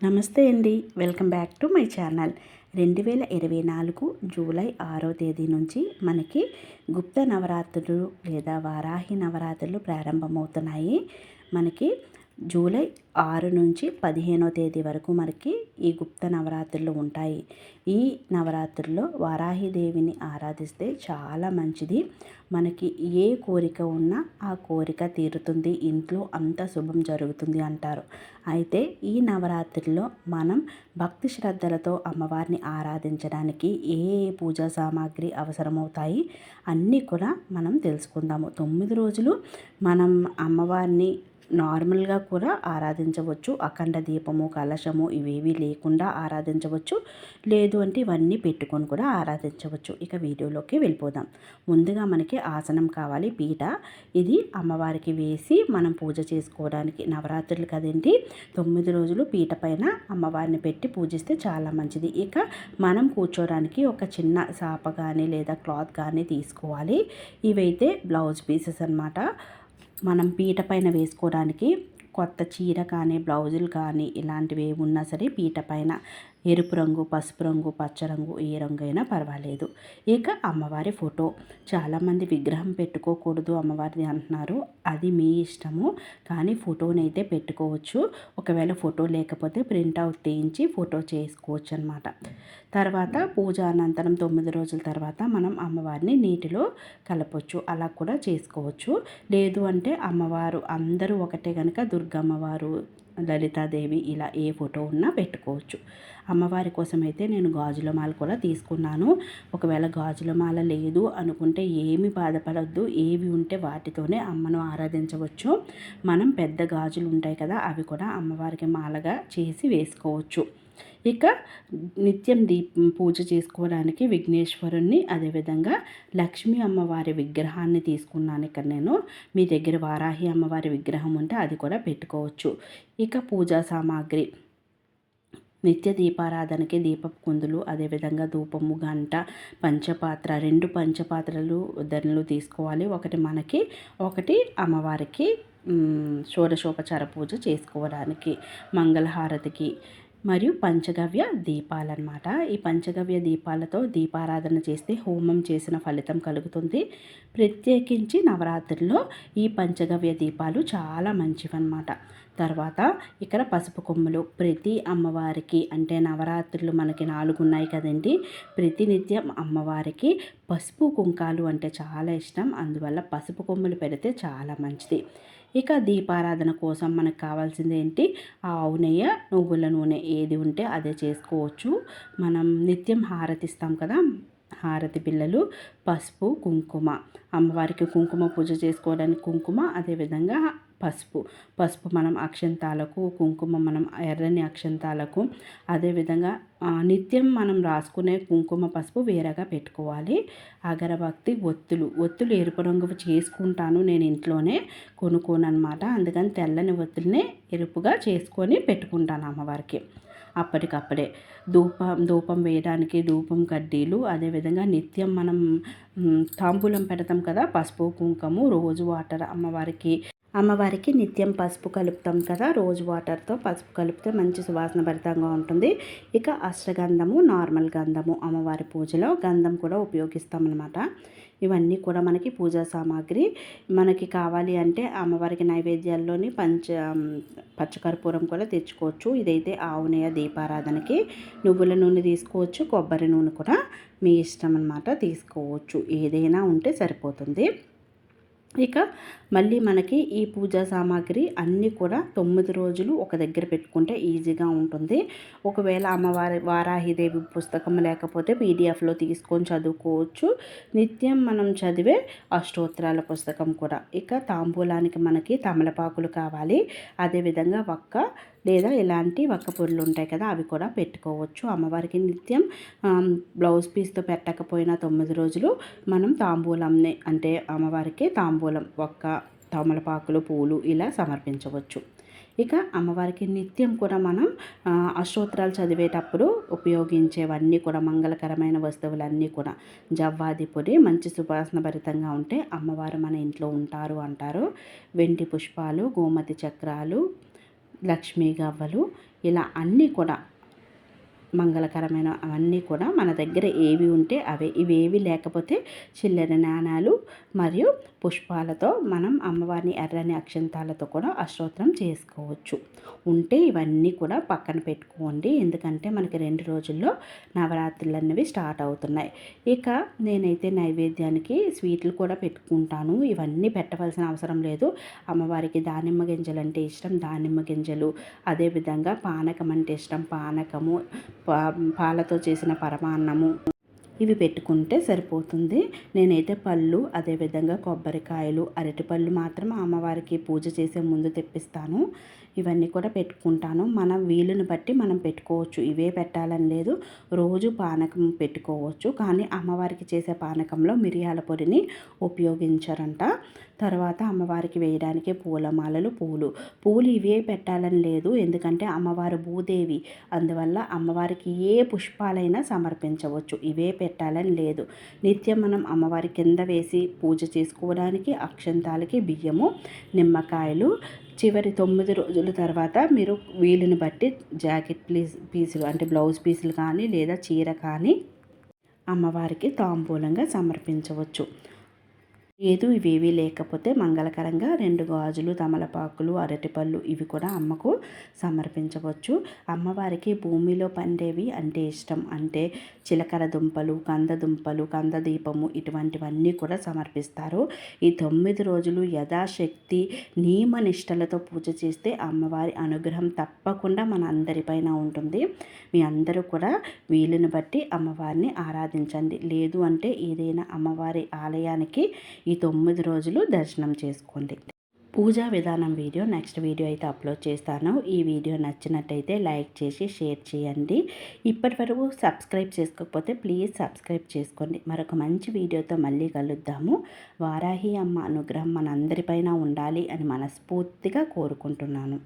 నమస్తే అండి, welcome back to my channel. 2024 July 6వ తేదీ నుంచి మనకి గుప్త నవరాత్రులు లేదా వారాహి నవరాత్రులు ప్రారంభమవుతున్నాయి. మనకి జూలై 6 నుంచి 15వ తేదీ వరకు మనకి ఈ గుప్త నవరాత్రులు ఉంటాయి. ఈ నవరాత్రుల్లో వారాహిదేవిని ఆరాధిస్తే చాలా మంచిది. మనకి ఏ కోరిక ఉన్నా ఆ కోరిక తీరుతుంది, ఇంట్లో అంత శుభం జరుగుతుంది అంటారు. అయితే ఈ నవరాత్రుల్లో మనం భక్తి శ్రద్ధలతో అమ్మవారిని ఆరాధించడానికి ఏ పూజా సామాగ్రి అవసరమవుతాయి అన్నీ కూడా మనం తెలుసుకుందాము. 9 రోజులు మనం అమ్మవారిని నార్మల్గా కూడా ఆరాధించవచ్చు. అఖండ దీపము, కలశము ఇవేవి లేకుండా ఆరాధించవచ్చు. లేదు అంటే ఇవన్నీ పెట్టుకొని కూడా ఆరాధించవచ్చు. ఇక వీడియోలోకి వెళ్ళిపోదాం. ముందుగా మనకి ఆసనం కావాలి, పీట. ఇది అమ్మవారికి వేసి మనం పూజ చేసుకోవడానికి. నవరాత్రులు కదండి, 9 రోజులు పీట పైన అమ్మవారిని పెట్టి పూజిస్తే చాలా మంచిది. ఇక మనం కూర్చోడానికి ఒక చిన్న సాప కానీ లేదా క్లాత్ కానీ తీసుకోవాలి. ఇవైతే బ్లౌజ్ పీసెస్ అన్నమాట. మనం పీట పైన వేసుకోవడానికి కొత్త చీర కానీ బ్లౌజులు కానీ ఇలాంటివి ఏమున్నా సరే పీట పైన ఎరుపు రంగు, పసుపు రంగు, పచ్చ రంగు ఏ రంగు అయినా పర్వాలేదు. ఇక అమ్మవారి ఫోటో. చాలామంది విగ్రహం పెట్టుకోకూడదు అమ్మవారిది అంటున్నారు. అది మీ ఇష్టము, కానీ ఫోటోనైతే పెట్టుకోవచ్చు. ఒకవేళ ఫోటో లేకపోతే ప్రింట్అవుట్ తీయించి ఫోటో చేసుకోవచ్చు అన్నమాట. తర్వాత పూజ అనంతరం 9 రోజుల తర్వాత మనం అమ్మవారిని నీటిలో కలపవచ్చు, అలా కూడా చేసుకోవచ్చు. లేదు అంటే అమ్మవారు అందరూ ఒకటే కనుక దుర్గమ్మవారు, లలితాదేవి ఇలా ఏ ఫోటో ఉన్నా పెట్టుకోవచ్చు. అమ్మవారి కోసం అయితే నేను గాజుల మాల కూడా తీసుకున్నాను. ఒకవేళ గాజుల మాల లేదు అనుకుంటే ఏమి బాధపడద్దు, ఏవి ఉంటే వాటితోనే అమ్మను ఆరాధించవచ్చు. మనం పెద్ద గాజులు ఉంటాయి కదా, అవి కూడా అమ్మవారికి మాలగా చేసి వేసుకోవచ్చు. ఇక నిత్యం పూజ చేసుకోవడానికి విఘ్నేశ్వరుణ్ణి, అదేవిధంగా లక్ష్మీ అమ్మవారి విగ్రహాన్ని తీసుకున్నాను ఇక్కడ నేను. మీ దగ్గర వారాహి అమ్మవారి విగ్రహం ఉంటే అది కూడా పెట్టుకోవచ్చు. ఇక పూజా సామాగ్రి, నిత్య దీపారాధనకి దీపపు కుందులు, అదేవిధంగా ధూపము, గంట, పంచపాత్ర, 2 పంచపాత్రలు ధరలు తీసుకోవాలి. ఒకటి మనకి, ఒకటి అమ్మవారికి షోడశోపచార పూజ చేసుకోవడానికి, మంగళహారతికి, మరియు పంచగవ్య దీపాలన్నమాట. ఈ పంచగవ్య దీపాలతో దీపారాధన చేస్తే హోమం చేసిన ఫలితం కలుగుతుంది. ప్రత్యేకించి నవరాత్రుల్లో ఈ పంచగవ్య దీపాలు చాలా మంచివన్నమాట. తర్వాత ఇక్కడ పసుపు కొమ్ములు. ప్రతి అమ్మవారికి అంటే నవరాత్రులు మనకి 4 ఉన్నాయి కదండి, ప్రతినిత్యం అమ్మవారికి పసుపు కుంకాలు అంటే చాలా ఇష్టం. అందువల్ల పసుపు కొమ్ములు పెడితే చాలా మంచిది. ఇక దీపారాధన కోసం మనకు కావాల్సింది ఏంటి? ఆవు నెయ్యి, నువ్వుల నూనె ఏది ఉంటే అదే చేసుకోవచ్చు. మనం నిత్యం హారతిస్తాం కదా, హారతి బిళ్ళలు, పసుపు, కుంకుమ. అమ్మవారికి కుంకుమ పూజ చేసుకోవడానికి కుంకుమ, అదేవిధంగా పసుపు మనం అక్షంతాలకు, కుంకుమ మనం ఎర్రని అక్షంతాలకు, అదేవిధంగా నిత్యం మనం రాసుకునే కుంకుమ పసుపు వేరేగా పెట్టుకోవాలి. అగరబత్తి, ఒత్తులు ఎరుపు రంగు చేసుకుంటాను నేను ఇంట్లోనే, కొనుక్కోనమాట. అందుకని తెల్లని ఒత్తుల్ని ఎరుపుగా చేసుకొని పెట్టుకుంటాను అమ్మవారికి అప్పటికప్పుడే. ధూపం వేయడానికి ధూపం కడ్డీలు, అదేవిధంగా నిత్యం మనం తాంబూలం పెడతాం కదా, పసుపు కుంకుమ, రోజు వాటర్ అమ్మవారికి నిత్యం పసుపు కలుపుతాం కదా, రోజు వాటర్తో పసుపు కలిపితే మంచి సువాసన భరితంగా ఉంటుంది. ఇక అష్టగంధము, నార్మల్ గంధము, అమ్మవారి పూజలో గంధం కూడా ఉపయోగిస్తామన్నమాట. ఇవన్నీ కూడా మనకి పూజా సామాగ్రి. మనకి కావాలి అంటే అమ్మవారికి నైవేద్యాల్లోని పచ్చకర్పూరం కూడా తెచ్చుకోవచ్చు. ఇదైతే ఆవు నెయ్యి దీపారాధనకి. నువ్వుల నూనె తీసుకోవచ్చు, కొబ్బరి నూనె కూడా మీ ఇష్టం అన్నమాట, తీసుకోవచ్చు. ఏదైనా ఉంటే సరిపోతుంది. ఇక మళ్ళీ మనకి ఈ పూజా సామాగ్రి అన్నీ కూడా 9 రోజులు ఒక దగ్గర పెట్టుకుంటే ఈజీగా ఉంటుంది. ఒకవేళ అమ్మవారి వారాహిదేవి పుస్తకం లేకపోతే పీడిఎఫ్లో తీసుకొని చదువుకోవచ్చు. నిత్యం మనం చదివే అష్టోత్తరాల పుస్తకం కూడా. ఇక తాంబూలానికి మనకి తమలపాకులు కావాలి, అదేవిధంగా వక్క లేదా ఇలాంటి వక్క పొడులు ఉంటాయి కదా, అవి కూడా పెట్టుకోవచ్చు. అమ్మవారికి నిత్యం బ్లౌజ్ పీస్తో పెట్టకపోయినా 9 రోజులు మనం తాంబూలంని అంటే అమ్మవారికి తాంబూలం, వక్క, తమలపాకులు, పూలు ఇలా సమర్పించవచ్చు. ఇక అమ్మవారికి నిత్యం కూడా మనం అష్టోత్తరాలు చదివేటప్పుడు ఉపయోగించేవన్నీ కూడా మంగళకరమైన వస్తువులన్నీ కూడా జవ్వాది పొడి, మంచి సువాసన భరితంగా ఉంటే అమ్మవారు మన ఇంట్లో ఉంటారు అంటారు. వెండి పుష్పాలు, గోమతి చక్రాలు, లక్ష్మీ గవ్వలు, ఇలా అన్నీ కూడా మంగళకరమైన అవన్నీ కూడా మన దగ్గర ఏవి ఉంటే అవే. ఇవేవి లేకపోతే చిల్లర నాణాలు మరియు పుష్పాలతో మనం అమ్మవారిని ఎర్రని అక్షంతాలతో కూడా అష్టోత్తరం చేసుకోవచ్చు. ఉంటే ఇవన్నీ కూడా పక్కన పెట్టుకోండి, ఎందుకంటే మనకి 2 రోజుల్లో నవరాత్రులు అనేవి స్టార్ట్ అవుతున్నాయి. ఇక నేనైతే నైవేద్యానికి స్వీట్లు కూడా పెట్టుకుంటాను. ఇవన్నీ పెట్టవలసిన అవసరం లేదు. అమ్మవారికి దానిమ్మ గింజలు అంటే ఇష్టం, దానిమ్మ గింజలు, అదేవిధంగా పానకం అంటే ఇష్టం, పానకము, పాలతో చేసిన పరమాన్నము, ఇవి పెట్టుకుంటే సరిపోతుంది. నేనైతే పళ్ళు, అదేవిధంగా కొబ్బరికాయలు, అరటిపళ్ళు మాత్రం అమ్మవారికి పూజ చేసే ముందు తెప్పిస్తాను. ఇవన్నీ కూడా పెట్టుకుంటాను. మన వీలుని బట్టి మనం పెట్టుకోవచ్చు. ఇవే పెట్టాలని లేదు, రోజు పానకం పెట్టుకోవచ్చు. కానీ అమ్మవారికి చేసే పానకంలో మిరియాల పొడిని ఉపయోగించరంట. తర్వాత అమ్మవారికి వేయడానికి పూలమాలలు, పూలు ఇవే పెట్టాలని లేదు, ఎందుకంటే అమ్మవారు భూదేవి. అందువల్ల అమ్మవారికి ఏ పుష్పాలైనా సమర్పించవచ్చు, ఇవే పెట్టాలని లేదు. నిత్యం మనం అమ్మవారి కింద వేసి పూజ చేసుకోవడానికి అక్షంతాలకి బియ్యము, నిమ్మకాయలు, చివరి 9 రోజుల తర్వాత మీరు వీలుని బట్టి జాకెట్ పీసులు అంటే బ్లౌజ్ పీసులు కానీ లేదా చీర కానీ అమ్మవారికి తాంబూలంగా సమర్పించవచ్చు. లేదు ఇవేవీ లేకపోతే మంగళకరంగా 2 గాజులు, తమలపాకులు, అరటిపళ్ళు ఇవి కూడా అమ్మకు సమర్పించవచ్చు. అమ్మవారికి భూమిలో పండేవి అంటే ఇష్టం. అంటే చిలకర దుంపలు, కంద దీపము ఇటువంటివన్నీ కూడా సమర్పిస్తారు. ఈ 9 రోజులు యథాశక్తి నియమ నిష్టలతో పూజ చేస్తే అమ్మవారి అనుగ్రహం తప్పకుండా మన అందరిపైన ఉంటుంది. మీ అందరూ కూడా వీలుని బట్టి అమ్మవారిని ఆరాధించండి. లేదు అంటే ఏదైనా అమ్మవారి ఆలయానికి ఈ 9 రోజులు దర్శనం చేసుకోండి. పూజా విధానం వీడియో నెక్స్ట్ వీడియో అయితే అప్లోడ్ చేస్తాను. ఈ వీడియో నచ్చినట్టయితే లైక్ చేసి షేర్ చేయండి. ఇప్పటి వరకు సబ్స్క్రైబ్ చేసుకోకపోతే ప్లీజ్ సబ్స్క్రైబ్ చేసుకోండి. మరొక మంచి వీడియోతో మళ్ళీ కలుద్దాము. వారాహి అమ్మ అనుగ్రహం మనందరిపైన ఉండాలి అని మనస్ఫూర్తిగా కోరుకుంటున్నాను.